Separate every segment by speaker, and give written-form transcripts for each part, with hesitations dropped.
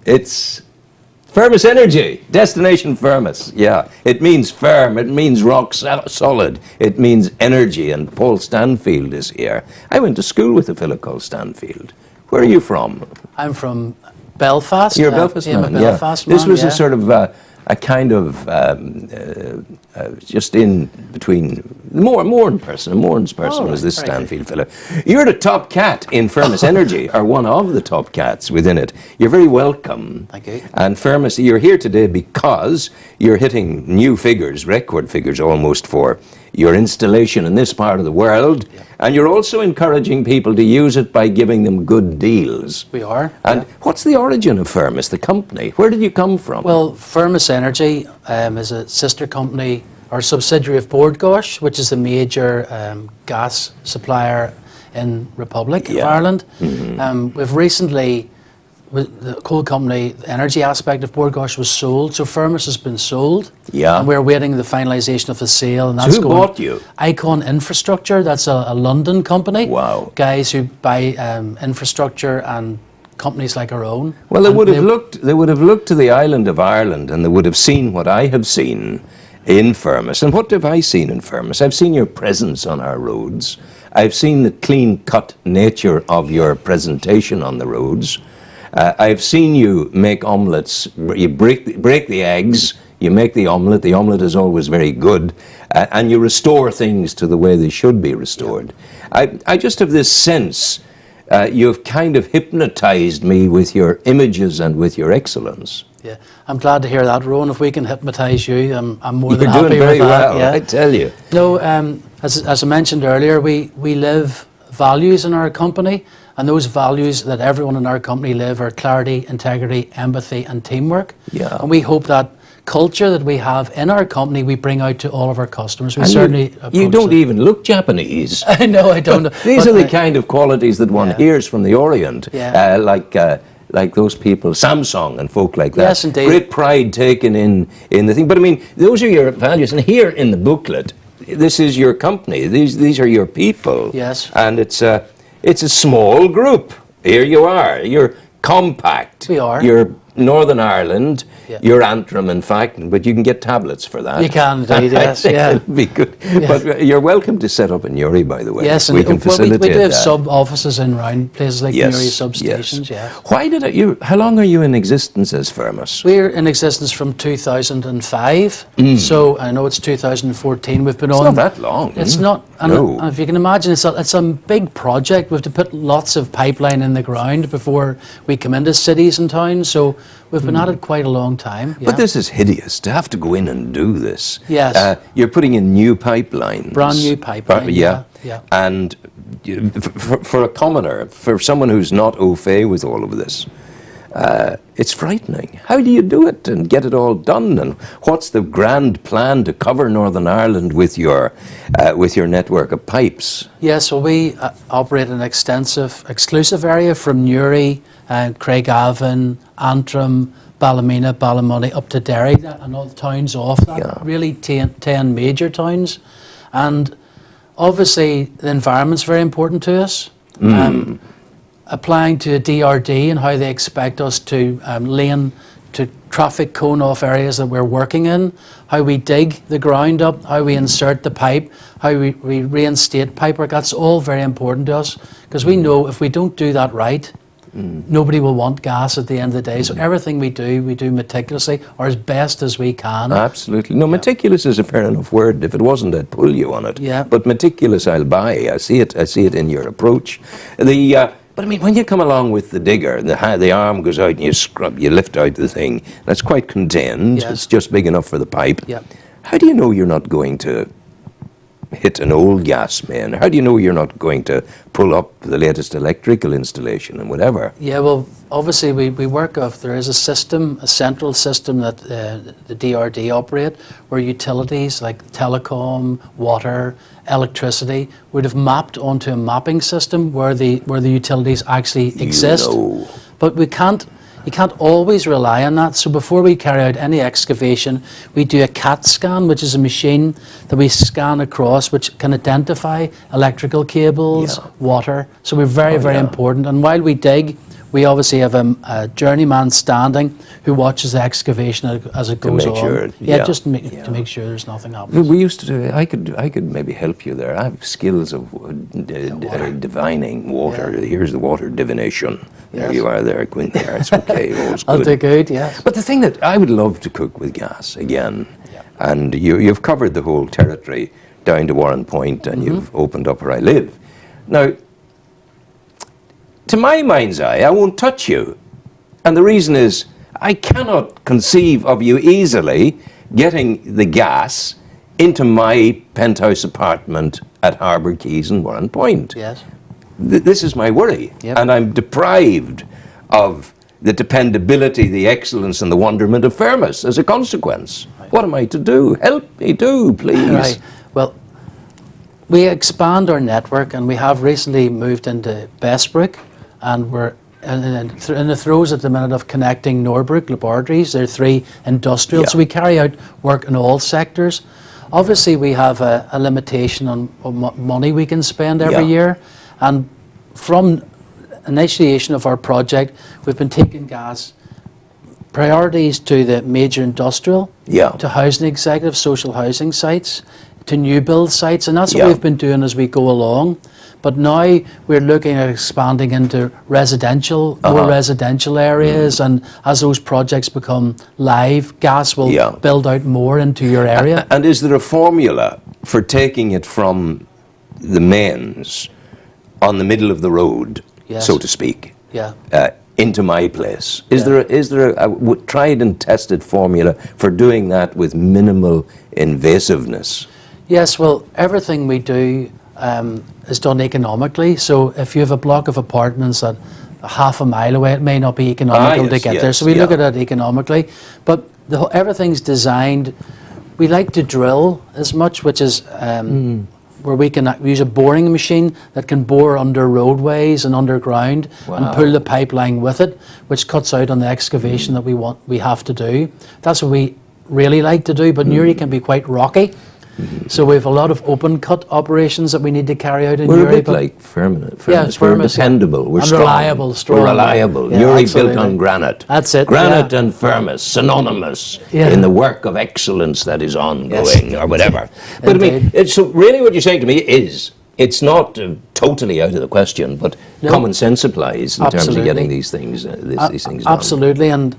Speaker 1: It's Firmus Energy, Destination Firmus. Yeah, it means firm, it means rock solid, it means energy, and Paul Stanfield is here. I went to school with a fellow called Stanfield. Where are you from?
Speaker 2: I'm from Belfast.
Speaker 1: You're a Belfast man,
Speaker 2: I'm a Belfast man,
Speaker 1: This was a sort of a kind of just in between a Mourns person was this Stanfield fellow. You're the top cat in Firmus Energy, or one of the top cats within it. You're very welcome.
Speaker 2: Thank you.
Speaker 1: And Firmus, you're here today because you're hitting new figures, record figures almost, for your installation in this part of the world, and you're also encouraging people to use it by giving them good deals.
Speaker 2: We are.
Speaker 1: And what's the origin of Firmus, the company? Where did you come from?
Speaker 2: Well, Firmus Energy is a sister company or subsidiary of Bord Gáis, which is a major gas supplier in Republic of Ireland. We've recently, the coal company, the energy aspect of Bord Gáis was sold, so Firmus has been sold.
Speaker 1: Yeah.
Speaker 2: And we're waiting the finalisation of the sale. And that's
Speaker 1: who bought you?
Speaker 2: Icon Infrastructure, that's a London company.
Speaker 1: Wow.
Speaker 2: Guys who buy infrastructure and companies like our own.
Speaker 1: Well, they would have looked to the island of Ireland, and they would have seen what I have seen in Firmus. And what have I seen in Firmus? I've seen your presence on our roads. I've seen the clean-cut nature of your presentation on the roads. I've seen you make omelettes. You break the eggs, you make the omelette. The omelette is always very good, and you restore things to the way they should be restored. I just have this sense you've kind of hypnotized me with your images and with your excellence.
Speaker 2: Yeah, I'm glad to hear that, Rowan. If we can hypnotise you, I'm more than happy
Speaker 1: You're doing very
Speaker 2: with that.
Speaker 1: well,
Speaker 2: Yeah.
Speaker 1: I tell you.
Speaker 2: No, as I mentioned earlier, we live values in our company, and those values that everyone in our company live are clarity, integrity, empathy, and teamwork.
Speaker 1: Yeah.
Speaker 2: And we hope that culture that we have in our company, we bring out to all of our customers. We
Speaker 1: And
Speaker 2: certainly
Speaker 1: you don't even look Japanese.
Speaker 2: I know, I don't.
Speaker 1: These are the kind of qualities that one hears from the Orient,
Speaker 2: Yeah.
Speaker 1: like those people, Samsung and folk like that.
Speaker 2: Yes, indeed.
Speaker 1: Great pride taken in the thing. But I mean, those are your values. And here in the booklet, this is your company. These are your people.
Speaker 2: Yes.
Speaker 1: And it's a small group. Here you are. You're compact.
Speaker 2: We are.
Speaker 1: You're Northern Ireland.
Speaker 2: Yeah.
Speaker 1: You're Antrim, in fact, but you can get tablets for that.
Speaker 2: You can indeed, yes.
Speaker 1: I think
Speaker 2: Yeah.
Speaker 1: it'll be good.
Speaker 2: Yes.
Speaker 1: But you're welcome to set up in Newry, by the way.
Speaker 2: Yes,
Speaker 1: we can facilitate
Speaker 2: we do have
Speaker 1: that.
Speaker 2: sub-offices in round places like Newry substations, yeah.
Speaker 1: Why how long are you in existence as Firmus?
Speaker 2: We're in existence from 2005, so I know it's 2014. We've been
Speaker 1: It's
Speaker 2: on.
Speaker 1: not that long.
Speaker 2: It's not. And
Speaker 1: No.
Speaker 2: if you can imagine, it's a big project. We have to put lots of pipeline in the ground before we come into cities and towns. So we've been at it quite a long time. Yeah.
Speaker 1: But this is hideous, to have to go in and do this.
Speaker 2: Yes.
Speaker 1: You're putting in new pipelines.
Speaker 2: Brand new pipeline,
Speaker 1: Yeah.
Speaker 2: yeah.
Speaker 1: And for a commoner, for someone who's not au fait with all of this, it's frightening. How do you do it and get it all done? And what's the grand plan to cover Northern Ireland with your network of pipes?
Speaker 2: Yes, well, we operate an extensive, exclusive area from Newry, Craigavon, Antrim, Ballymena, Ballymoney, up to Derry, and all the towns off that.
Speaker 1: Yeah.
Speaker 2: Really 10 major towns. And obviously, the environment's very important to us. Applying to DRD and how they expect us to lane to traffic cone off areas that we're working in, how we dig the ground up, how we insert the pipe, how we reinstate pipework. That's all very important to us, because we know if we don't do that right, nobody will want gas at the end of the day. So everything we do meticulously or as best as we can.
Speaker 1: Absolutely. No, meticulous is a fair enough word. If it wasn't, I'd pull you on it.
Speaker 2: Yeah.
Speaker 1: But meticulous I'll buy. I see it in your approach. But I mean, when you come along with the digger, the arm goes out and you lift out the thing. That's quite contained.
Speaker 2: Yes.
Speaker 1: It's just big enough for the pipe.
Speaker 2: Yeah.
Speaker 1: How do you know you're not going to hit an old gas main? How do you know you're not going to pull up the latest electrical installation and whatever?
Speaker 2: Yeah, well, obviously we work off, there is a system, a central system that the DRD operate, where utilities like telecom, water, electricity would have mapped onto a mapping system where the utilities actually exist. But you can't always rely on that. So before we carry out any excavation, we do a CAT scan, which is a machine that we scan across, which can identify electrical cables, water. So we're very important. And while we dig, we obviously have a journeyman standing who watches the excavation as it goes
Speaker 1: make
Speaker 2: on.
Speaker 1: sure,
Speaker 2: Just to make sure there's nothing happening.
Speaker 1: We used to do, I could maybe help you there. I have skills of divining water.
Speaker 2: Yeah.
Speaker 1: Here's the water divination. There
Speaker 2: Yes.
Speaker 1: you are there, Quinn. There, it's okay. All's
Speaker 2: I'll
Speaker 1: good.
Speaker 2: do good, yes.
Speaker 1: But the thing that I would love to cook with gas again, and you've covered the whole territory down to Warren Point, and you've opened up where I live. Now, to my mind's eye, I won't touch you. And the reason is, I cannot conceive of you easily getting the gas into my penthouse apartment at Harbour Quays and Warren Point.
Speaker 2: Yes.
Speaker 1: This is my worry.
Speaker 2: Yep.
Speaker 1: And I'm deprived of the dependability, the excellence, and the wonderment of Fermus as a consequence. Right. What am I to do? Help me do, please.
Speaker 2: Right. Well, we expand our network, and we have recently moved into Bestbrook, and we're in the throes at the minute of connecting Norbrook laboratories. There are 3 industrial, so we carry out work in all sectors. Obviously, we have a limitation on money we can spend every year, and from initiation of our project, we've been taking gas priorities to the major industrial, to housing executive, social housing sites, to new build sites, and that's what we've been doing as we go along. But now we're looking at expanding into residential, more residential areas, and as those projects become live, gas will build out more into your area.
Speaker 1: And is there a formula for taking it from the mains on the middle of the road, so to speak, into my place? Is there a tried and tested formula for doing that with minimal invasiveness?
Speaker 2: Yes, well, everything we do is done economically. So if you have a block of apartments that are half a mile away, it may not be economical to get there. So we look at it economically. But everything's designed. We like to drill as much, which is where we can use a boring machine that can bore under roadways and underground and pull the pipeline with it, which cuts out on the excavation that we have to do. That's what we really like to do, but Newry can be quite rocky. So we have a lot of open cut operations that we need to carry out in Newry.
Speaker 1: We're a bit like Firmus. We're dependable. We're strong.
Speaker 2: Reliable.
Speaker 1: We're reliable. Newry built on granite.
Speaker 2: That's it.
Speaker 1: Granite and Firmus, synonymous in the work of excellence that is ongoing, or whatever. But I mean, so really what you're saying to me is, it's not totally out of the question, but common sense applies in terms of getting these things done.
Speaker 2: Absolutely, and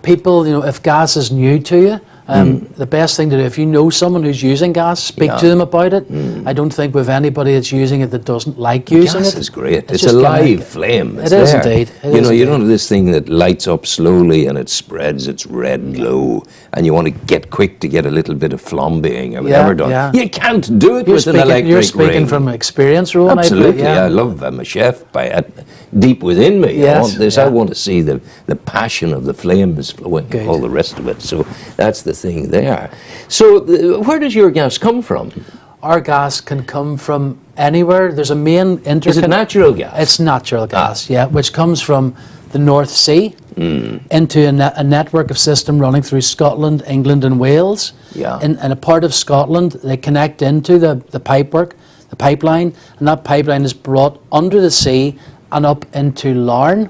Speaker 2: people, if gas is new to you, the best thing to do, if you know someone who's using gas, speak to them about it. I don't think we have anybody that's using it that doesn't like using it.
Speaker 1: Gas is great. It's a live flame.
Speaker 2: It is indeed.
Speaker 1: You don't have this thing that lights up slowly and it spreads its red glow, and you want to get quick to get a little bit of flambéing or whatever done. You can't do it with an electric ring.
Speaker 2: You're speaking from experience, Rowan.
Speaker 1: Absolutely. I love I'm a chef deep within me. I want this. I want to see the passion of the flames flowing, all the rest of it. So that's the thing there. So where does your gas come from?
Speaker 2: Our gas can come from anywhere. There's a main
Speaker 1: Is it natural gas?
Speaker 2: It's natural gas, which comes from the North Sea into a network of system running through Scotland, England and Wales. In a part of Scotland, they connect into the pipeline, and that pipeline is brought under the sea and up into Larne,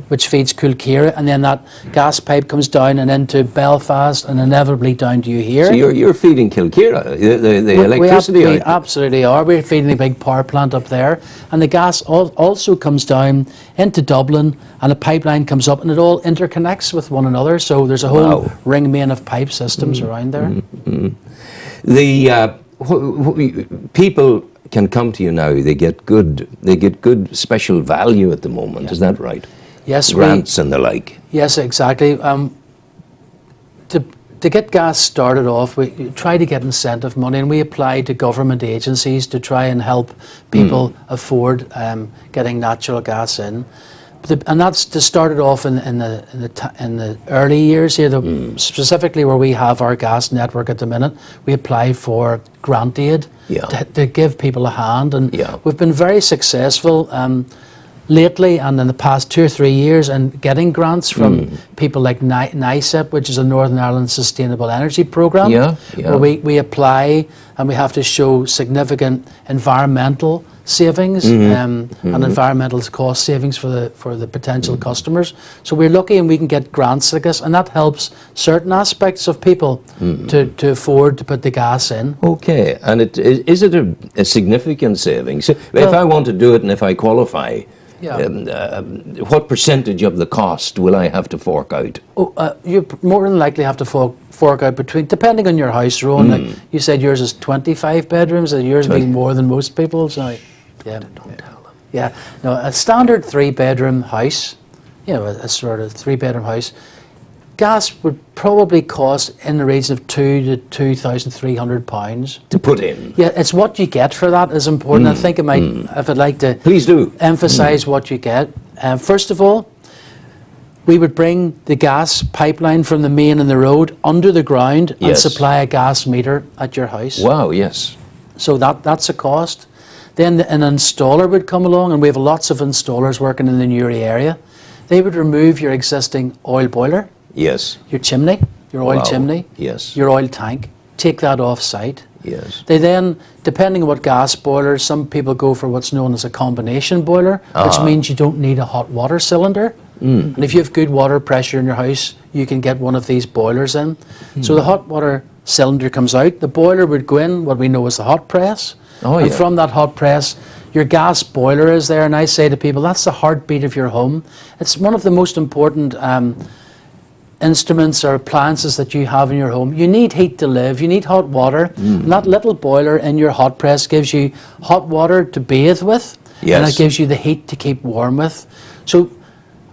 Speaker 2: which feeds Coolkira, and then that gas pipe comes down and into Belfast and inevitably down to you here.
Speaker 1: So you're feeding Kilkira, the electricity?
Speaker 2: We absolutely are. We're feeding a big power plant up there, and the gas also comes down into Dublin, and a pipeline comes up, and it all interconnects with one another. So there's a whole ring main of pipe systems around there. The people can come to you now. They get good special value at the moment. Is that right? Yes,
Speaker 1: grants and the like.
Speaker 2: Yes, exactly. To get gas started off, we try to get incentive money, and we apply to government agencies to try and help people afford getting natural gas in. And that's to start it off in the early years here. Specifically where we have our gas network at the minute, we apply for grant aid to give people a hand, and we've been very successful. lately and in the past 2 or 3 years and getting grants from people like NICEP, which is a Northern Ireland Sustainable Energy Programme, where we apply and we have to show significant environmental savings and environmental cost savings for the potential customers. So we're lucky and we can get grants like this, and that helps certain aspects of people to afford to put the gas in.
Speaker 1: Okay, and is it a significant saving? So if I want to do it and if I qualify, what percentage of the cost will I have to fork out?
Speaker 2: You more than likely have to fork out between, depending on your house, Rowan. Like you said, yours is 25 bedrooms, and yours being more than most people's. Don't tell them. Yeah, no, a standard 3-bedroom house, a sort of 3-bedroom house, gas would probably cost in the region of £2,000 to £2,300
Speaker 1: to put in.
Speaker 2: Yeah, it's what you get for that is important. I think if I'd like to
Speaker 1: please do
Speaker 2: emphasise what you get. First of all, we would bring the gas pipeline from the main in the road under the ground and supply a gas meter at your house.
Speaker 1: Wow, yes.
Speaker 2: So that's a cost. Then an installer would come along, and we have lots of installers working in the Newry area. They would remove your existing oil boiler.
Speaker 1: Yes.
Speaker 2: Your chimney, your oil chimney.
Speaker 1: Yes.
Speaker 2: Your oil tank. Take that off site.
Speaker 1: Yes.
Speaker 2: They then, depending on what gas boilers, some people go for what's known as a combination boiler, which means you don't need a hot water cylinder. And if you have good water pressure in your house, you can get one of these boilers in. So the hot water cylinder comes out, the boiler would go in what we know as the hot press. And from that hot press, your gas boiler is there, and I say to people, that's the heartbeat of your home. It's one of the most important instruments or appliances that you have in your home. You need heat to live, you need hot water, and that little boiler in your hot press gives you hot water to bathe with, and it gives you the heat to keep warm with. So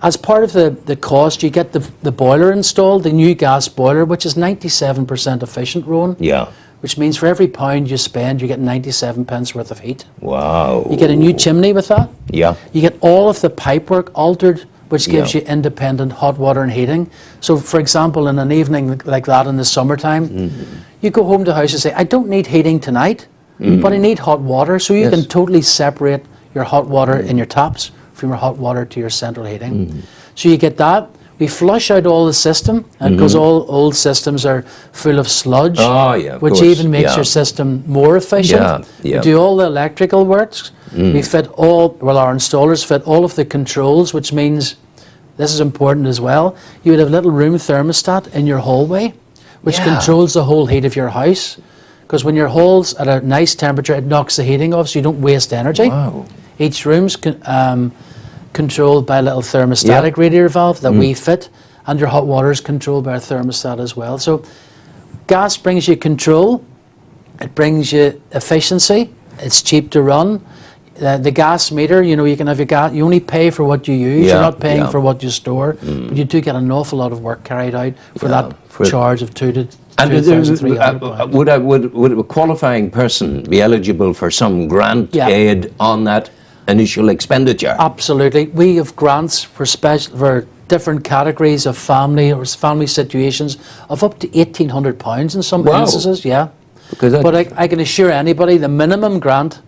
Speaker 2: as part of the cost, you get the boiler installed, the new gas boiler, which is 97% efficient, Rowan.
Speaker 1: Yeah.
Speaker 2: Which means for every pound you spend, you get 97 pence worth of heat.
Speaker 1: Wow.
Speaker 2: You get a new chimney with that.
Speaker 1: Yeah.
Speaker 2: You get all of the pipework altered, which gives you independent hot water and heating. So, for example, in an evening like that in the summertime, you go home to the house and say, I don't need heating tonight, but I need hot water. So you can totally separate your hot water in your taps from your hot water to your central heating. So you get that. We flush out all the system, because all old systems are full of sludge, which even makes your system more efficient. We do all the electrical works. We fit our installers fit all of the controls, which means, this is important as well, you would have a little room thermostat in your hallway, which controls the whole heat of your house. Because when your hall's at a nice temperature, it knocks the heating off, so you don't waste energy.
Speaker 1: Wow.
Speaker 2: Each room's controlled by a little thermostatic radiator valve that we fit, and your hot water is controlled by a thermostat as well. So gas brings you control, it brings you efficiency, it's cheap to run. The gas meter, you can have your gas, you only pay for what you use, you're not paying for what you store, but you do get an awful lot of work carried out for that charge of £2,300.
Speaker 1: Would a qualifying person be eligible for some grant aid on that initial expenditure?
Speaker 2: Absolutely. We have grants for different categories of family situations of up to £1,800 in some instances. Yeah. But I can assure anybody the minimum grant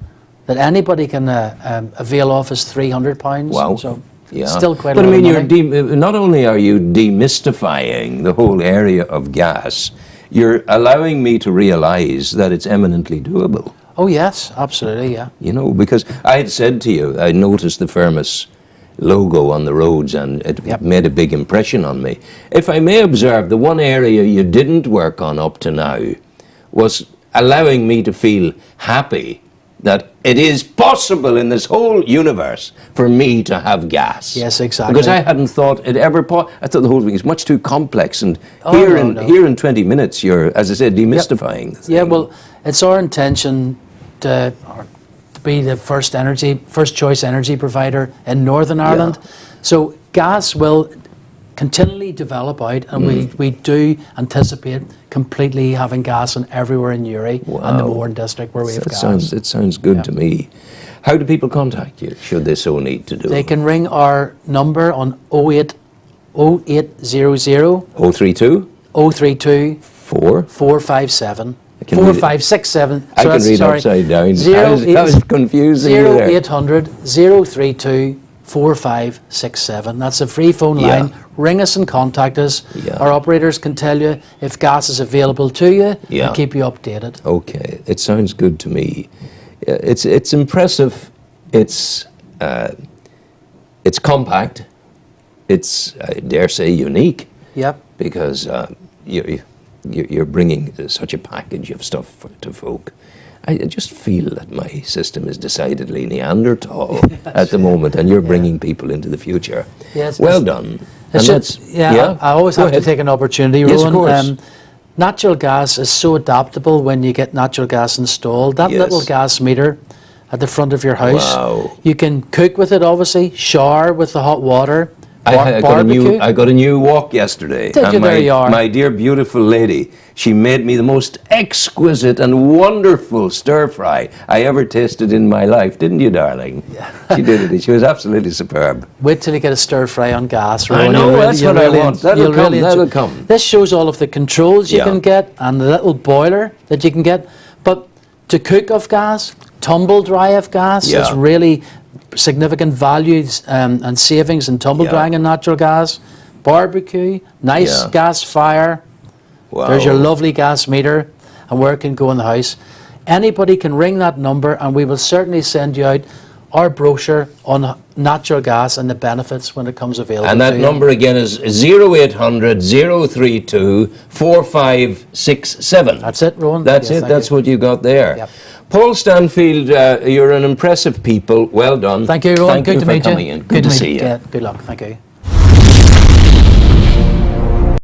Speaker 2: that anybody can avail of is £300.
Speaker 1: Wow.
Speaker 2: So still quite a lot
Speaker 1: of money.
Speaker 2: But
Speaker 1: you're not only are you demystifying the whole area of gas, you're allowing me to realise that it's eminently doable.
Speaker 2: Oh yes, absolutely, yeah.
Speaker 1: Because I had said to you, I noticed the Firmus logo on the roads, and it made a big impression on me. If I may observe, the one area you didn't work on up to now was allowing me to feel happy that it is possible in this whole universe for me to have gas.
Speaker 2: Yes, exactly.
Speaker 1: Because I hadn't thought it ever I thought the whole thing is much too complex, and here in 20 minutes you're, as I said, demystifying the thing.
Speaker 2: Yeah, well, it's our intention to be the first choice energy provider in Northern Ireland. So gas will continually develop out, and we do anticipate completely having gas everywhere in Newry and the Mourne district where we have gas.
Speaker 1: It sounds good to me. How do people contact you, should they so need to do?
Speaker 2: They can ring our number on 0800
Speaker 1: 032
Speaker 2: 457 4567.
Speaker 1: I can read upside down. I was confusing you there.
Speaker 2: 0800 032 4567. That's a free phone
Speaker 1: Yeah.
Speaker 2: line. Ring us and contact us.
Speaker 1: Yeah.
Speaker 2: Our operators can tell you if gas is available to you
Speaker 1: Yeah.
Speaker 2: and keep you updated.
Speaker 1: Okay, it sounds good to me. It's impressive. It's compact. It's, I dare say, unique,
Speaker 2: Yep.
Speaker 1: because you're bringing such a package of stuff to folk. I just feel that my system is decidedly Neanderthal at the moment, and you're bringing people into the future.
Speaker 2: Yes,
Speaker 1: Well done.
Speaker 2: It's
Speaker 1: And
Speaker 2: just, I always
Speaker 1: Go
Speaker 2: have to
Speaker 1: ahead.
Speaker 2: take an opportunity,
Speaker 1: Yes,
Speaker 2: Rowan.
Speaker 1: of course.
Speaker 2: Natural gas is so adaptable when you get natural gas installed. That
Speaker 1: Yes.
Speaker 2: little gas meter at the front of your house,
Speaker 1: Wow.
Speaker 2: you can cook with it, obviously, shower with the hot water,
Speaker 1: I
Speaker 2: barbecue.
Speaker 1: got a new wok yesterday.
Speaker 2: Did you?
Speaker 1: And
Speaker 2: There you are.
Speaker 1: my dear beautiful lady, she made me the most exquisite and wonderful stir fry I ever tasted in my life, didn't you, darling? Yeah. She did it. She was absolutely superb.
Speaker 2: Wait till you get a stir fry on gas,
Speaker 1: I
Speaker 2: Rowan.
Speaker 1: know,
Speaker 2: You'll
Speaker 1: that's
Speaker 2: you'll
Speaker 1: what I want. That'll
Speaker 2: you'll
Speaker 1: come,
Speaker 2: enjoy-
Speaker 1: that'll come.
Speaker 2: This shows all of the controls you
Speaker 1: Yeah.
Speaker 2: can get and the little boiler that you can get. But to cook off gas, tumble dry off gas,
Speaker 1: Yeah.
Speaker 2: it's really significant values and savings in tumble
Speaker 1: Yeah.
Speaker 2: drying and natural gas. Barbecue, nice
Speaker 1: Yeah.
Speaker 2: gas fire.
Speaker 1: Wow.
Speaker 2: There's your lovely gas meter and where it can go in the house. Anybody can ring that number and we will certainly send you out our brochure on natural gas and the benefits when it comes available.
Speaker 1: And that
Speaker 2: to you.
Speaker 1: number again is 0800 032 4567.
Speaker 2: That's it, Rowan.
Speaker 1: That's
Speaker 2: Yes,
Speaker 1: it.
Speaker 2: thank
Speaker 1: That's
Speaker 2: you.
Speaker 1: what you got there.
Speaker 2: Yep.
Speaker 1: Paul Stanfield, you're an impressive people. Well done.
Speaker 2: Thank you, Rowan.
Speaker 1: Thank
Speaker 2: Good
Speaker 1: you
Speaker 2: to
Speaker 1: for
Speaker 2: meet you.
Speaker 1: coming in. Good to
Speaker 2: meet
Speaker 1: see you.
Speaker 2: Yeah, good luck. Thank you.